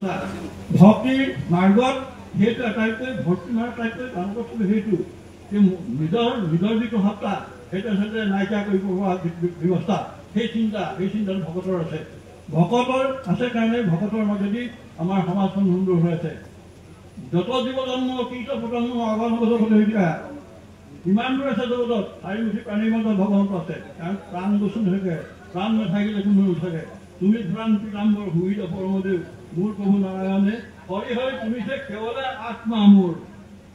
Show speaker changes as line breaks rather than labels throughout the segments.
ভক্তিৰ মাৰ্গত সেইটো আটাইতকৈ ভক্তি মাৰ্গ আটাইতকৈ ডাঙৰ বস্তু সেইটো নিজৰ যিটো সত্তা সেইটো আচলতে নাইকিয়া কৰিব পৰা ব্যৱস্থা সেই চিন্তাটো ভকতৰ আছে। ভকতৰ আছে কাৰণে ভকতৰ মাজেদি আমাৰ সমাজখন সুন্দৰ হৈ আছে। যত জীৱ জন্ম কীট পতংগ অগণগা ইমান দূৰ আছে জগতত চাৰিমুখী প্ৰাণীৰ মাজত ভগৱন্ত আছে। কাৰণ প্ৰাণ বস্তু নাথাকে, প্ৰাণ নাথাকিলে কোনো নাথাকে। তুমি প্ৰাণ পিতাম্বৰ হুইত পৰমদেৱ মোৰ প্ৰভু নাৰায়ণে হৰি হৰি তুমি যে কেৱলে আত্মা মোৰ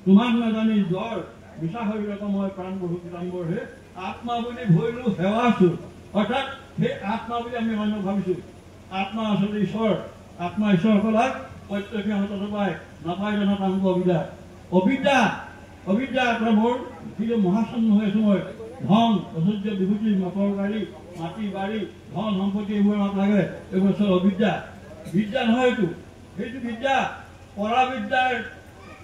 তোমাক নাজানি জ্বৰ মিছা শৰীৰত মই প্ৰাণ প্ৰভু পিতাম্বৰ হে আত্মা বুলি ভৰিলো সেৱাছো। অৰ্থাৎ সেই আত্মা বুলি আমি মানুহ ভাবিছোঁ। আত্মা আচলতে ঈশ্বৰ। আত্মা ঈশ্বৰসকলক প্ৰত্যেকে হাতত পায়, নাপায় জানা তাংক অবিদ্যা অবিদ্যা এটা মোৰ যিটো মহাচন্ন হৈ আছো মই ধন ঐশ্বৰ্য বিভূতি মটৰ গাড়ী মাটি বাৰী ধন সম্পত্তি এইবোৰ আমাক লাগে। এইবোৰ আচল অবিদ্যা। বিদ্যা নহয় এইটো, সেইটো বিদ্যা পৰা বিদ্যাৰ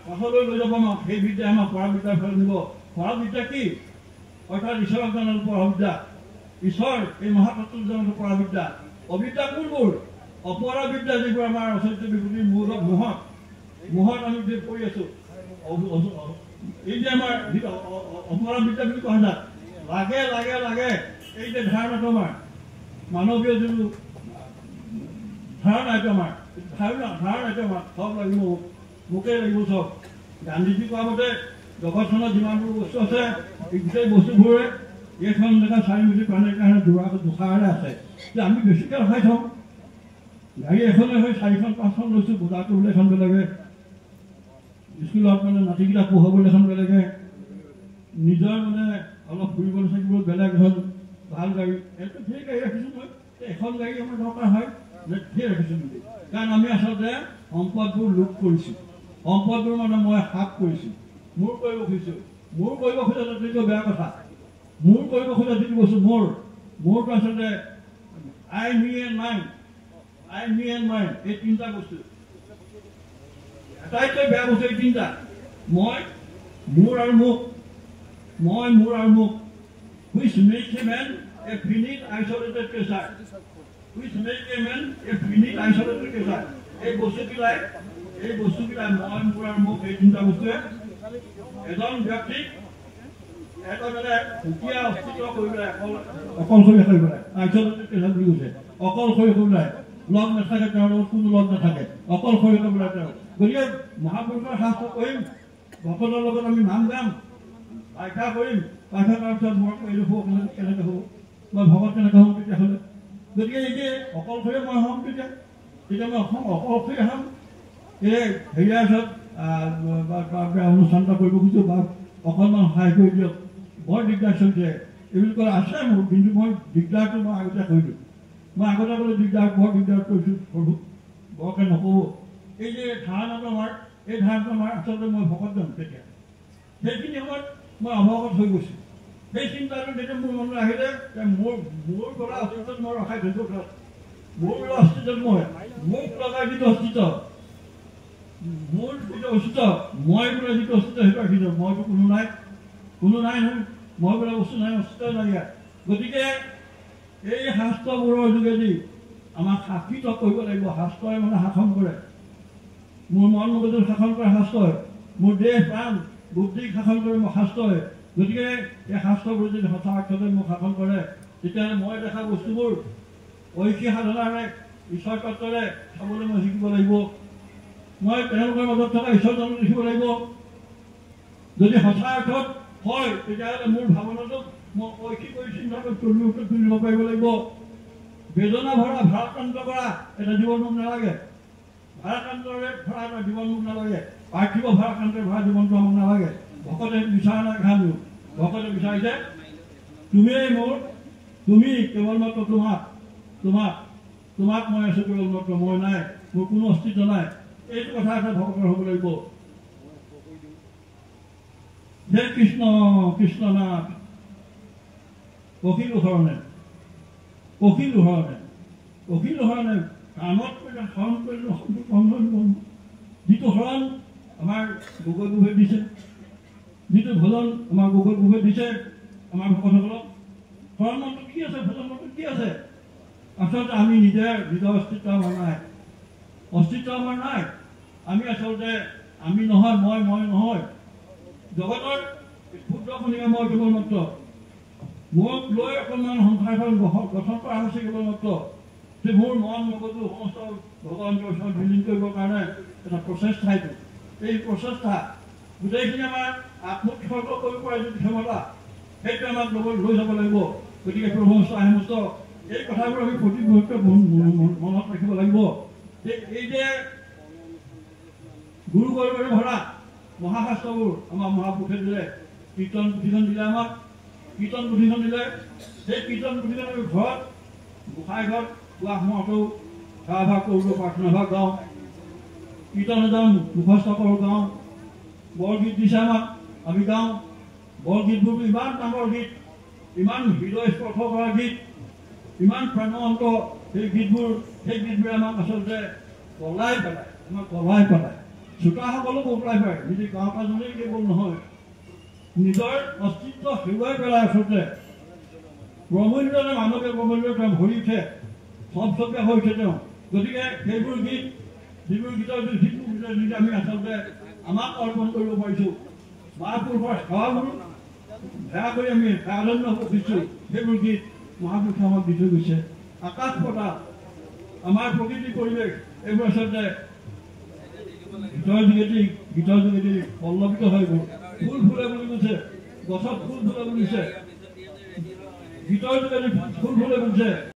কাষলৈ লৈ যাব আমাক। সেই বিদ্যাই আমাক পৰা বিদ্যাৰ ফালে নিব। পৰা বিদ্যা কি? অৰ্থাৎ ঈশ্বৰক জনাটো পৰা বিদ্যা। ঈশ্বৰ এই মহাতত্ত্ব জনাটো পৰা বিদ্যা। অবিদ্যা কোনবোৰ? অপৰা বিদ্যা যিবোৰ আমাৰ ঐশ্বৰ্য বিভূতিৰ মোহত আমি যে পৰি আছো। এই যে আমাৰ যিটো অপৰা বিদ্যা বুলি কোৱা যায় লাগে লাগে লাগে এই যে ধাৰণাটো আমাৰ মানৱীয় যিটো ধাৰণা এইটো আমাৰ ধাৰণা এইটো আমাৰ চব লাগিব মোকে লাগিব চব। গান্ধীজী কোৱা মতে জগতখনত যিমানবোৰ বস্তু আছে এই গোটেই বস্তুবোৰে এইখন দেখা চাৰিমুখী প্ৰাণীৰ কাৰণে জোখাৰে আছে যে আমি বেছিকৈ ৰখাই থওঁ। গাড়ী এখনে হৈ 4খন 5খন লৈছোঁ। বজাৰ কৰিবলৈ এখন বেলেগে, স্কুলত মানে নাতিকেইটা পঢ়াবলৈ এখন বেলেগে, নিজৰ মানে অলপ ফুৰিবলৈ থাকিবলৈ বেলেগ এখন ভাল গাড়ী। এইটো ধেৰ গাড়ী ৰাখিছোঁ মই। এখন গাড়ী আমাৰ দৰকাৰ হয় ধেৰ ৰাখিছোঁ নেকি? কাৰণ আমি আচলতে সম্পদবোৰ লোপ কৰিছোঁ। সম্পদবোৰ মানে মই হাত কৰিছোঁ, মোৰ কৰিব খুজিছোঁ। মোৰ কৰিব খোজা যিটো বেয়া কথা। মোৰ কৰিব খোজা যিটো বস্তু মোৰটো আচলতে আই মি এণ্ড মাইণ্ড এই তিনিটা বস্তু আটাইতকৈ বেয়া বস্তু। এই তিনিটা মোৰ আৰু মোক which make a man a finite isolated creature. এই বস্তুবিলাক মই মোৰ আৰু মোক এই তিনিটা বস্তুৱে এজন ব্যক্তিক এটা মানে সুকীয়া অস্তিত্ব কৰি পেলাই অকলশৰীয়া কৰি পেলাই আইচলেটেড ক্ৰেচাৰ বুলি কৈছে। অকলশৰীয়া কৰি পেলাই লগ নাথাকে, তেওঁৰ লগত কোনো লগ নাথাকে, অকলশৰীয়া কৰি পেলাই তেওঁ। গতিকে মহাপুৰুষৰ শাস্ত্ৰ কৰিম, ভকতৰ লগত আমি নাম গাম, পাইঠা কৰিম। পাইঠা কৰাৰ পিছত মই কৰিলোঁ হ'ব কেনেকৈ হ'ব, মই ভকত কেনেকৈ হ'ম তেতিয়াহ'লে। গতিকে এই যে অকলশৰীয়া মই হ'ম তেতিয়া মই অকলশৰীয়া হ'ম। এই হেৰিয়াৰ পিছত অনুষ্ঠান এটা কৰিব খুজিছোঁ বা অকণমান সহায় কৰি দিয়ক, বৰ দিগদাৰ চলিছে এইবুলি ক'লে আছে মোৰ। কিন্তু মই দিগদাৰটো মই আগতে কৰিলোঁ। মই আগতে বোলে বৰ দিগদাৰ কৰিছোঁ প্ৰভু, বৰকৈ নক'ব। এই যে ধাৰণাটো আমাৰ এই ধাৰণাটো আমাৰ আচলতে মই ভকত যাম তেতিয়া। সেইখিনি সময়ত মই অৱগত হৈ গৈছোঁ। সেই চিন্তাটো যেতিয়া মোৰ মনলৈ আহিলে যে মোৰ পৰা অস্তিত্বত মই ৰখাই থৈছোঁ। মোৰ অস্তিত্বত মোক লগাই যিটো অস্তিত্ব, মোৰ যিটো অস্তিত্ব, মই বোলে যিটো অস্তিত্ব সেইটো ৰাখিছোঁ। মইতো কোনো নাই নহয়। মই বোলে বস্তু নাই, অস্তিত্ব নাই ইয়াত। গতিকে এই শাস্ত্ৰবোৰৰ যোগেদি আমাক শাসিত কৰিব লাগিব। শাস্ত্ৰই মানে শাসন কৰে। মোৰ মন মগজু শাসন কৰে শাস্ত্ৰই, মোৰ দেহ প্ৰাণ বুদ্ধিক শাসন কৰে মোৰ শাস্ত্ৰই। গতিকে এই শাস্ত্ৰবোৰ যদি সঁচা অৰ্থতে মোক শাসন কৰে তেতিয়াহ'লে মই দেখা বস্তুবোৰ ঐক্য সাধনাৰে ঈশ্বৰ তত্ত্বৰে চাবলৈ মই শিকিব লাগিব। মই তেওঁলোকৰ মাজত থকা ঈশ্বৰজন লিখিব লাগিব। যদি সঁচা অৰ্থত হয় তেতিয়াহ'লে মোৰ ভাৱনাটোক মই ঐক্য কৰি চিন্তা কৰি তুলিব পাৰিব লাগিব। বেদনা ভৰা ভাৰাক্ৰান্ত কৰা এটা জীৱন মোক নালাগে। ভাৰাক্ৰান্তৰে ভৰা এটা জীৱন মোক নালাগে। পাৰ্থিৱ ভাৰাক্ৰান্তৰ ভৰা জীৱনটো আমাক নালাগে। ভকতে বিচাৰা নাই খালোঁ। ভকতে বিচাৰিছে তুমিয়েই মোৰ, তুমি কেৱল মাত্ৰ তোমাক মই আছোঁ, কেৱল মাত্ৰ মই নাই, মোৰ কোনো অস্তিত্ব নাই। এইটো কথা এটা ভকতৰ হ'ব লাগিব। হে কৃষ্ণ কৃষ্ণনাথ অখিলো হৰণে কামত হৰণ কৰিলোঁ। যিটো হৰণ আমাৰ গগৈ গুহে দিছে, যিটো ভজন আমাৰ গগৈ গুহে দিছে আমাৰ ভকতসকলক, হৰণ মন্ত্ৰত কি আছে, ভজন মন্ত্ৰত কি আছে? আচলতে আমি নিজৰ অস্তিত্ব আমাৰ নাই। অস্তিত্ব আমাৰ নাই। আমি আচলতে আমি নহয়, মই নহয়, জগতৰ ক্ষুদ্ৰকণিকা মই কেৱল মাত্ৰ মোক লৈ অকণমান সংসাৰখন গঠন কৰা হৈছে কেৱল মাত্ৰ যে মোৰ মন মগজু সমস্ত ভগৱানৰ ওচৰত বিলীন কৰিবৰ কাৰণে এটা প্ৰচেষ্টা। এই প্ৰচেষ্টা গোটেইখিনি আমাৰ আত্মোৎসৰ্গ কৰিব পৰা যিটো ক্ষমতা, সেইটো আমাক লৈ যাব লাগিব। গতিকে প্ৰভু সমস্ত এই কথাবোৰ আমি প্ৰতি মুহূৰ্তে মনত ৰাখিব লাগিব যে এই যে গুৰু গৌৰৱেৰে ভৰা মহাশাস্ত্ৰবোৰ আমাৰ মহাপুৰুষে দিলে, কীৰ্তন পুথিখন দিলে, আমাক কীৰ্তন পুথিখন দিলে। সেই কীৰ্তন পুথিখন আমি ঘৰত গোসাঁই ঘৰত কোৱা সময়তো সেৱা ভাগ কৰোঁ, প্ৰাৰ্থনা ভাগ গাওঁ, কীৰ্তন যাওঁ, মুখস্থ কৰোঁ, গাওঁ। বৰগীত দিছে আমাক, আমি গাওঁ। বৰগীতবোৰ ইমান ডাঙৰ গীত, ইমান হৃদয় স্পৰ্শ কৰা গীত, ইমান প্ৰাণৱন্ত সেই গীতবোৰে আমাক আচলতে কলাই পেলায়। শ্ৰোতাসকলো কলাই পায়, নিজে গাঁওকাজনেই কেৱল নহয়, নিজৰ অস্তিত্ব হেৰুৱাই পেলাই আচলতে প্ৰমূল্যৰে মানৱে প্ৰমূল্য তেওঁ ভৰি উঠে, চবচকীয়া হৈ উঠে তেওঁ। গতিকে সেইবোৰ গীত, যিবোৰ গীতৰ যদি আমি আচলতে আমাক অৰ্পণ কৰিব পাৰিছোঁ, মহাপুৰুষৰ সেৱাবোৰ সেৱা কৰি আমি সেৱাধন্য হ'ব খুজিছোঁ, সেইবোৰ গীত মহাপুৰুষে আমাক দি থৈ গৈছে। আকাশ পতাল, আমাৰ প্ৰকৃতি পৰিৱেশ, এইবোৰ আচলতে গীতৰ যোগেদি পল্লৱিত হৈ গ'ল। ফুল ফুলে বুলি কৈছে, গছত ফুল ফুলে বুলিছে, গীতৰ যোগেদি ফুল ফুলে বুলিছে।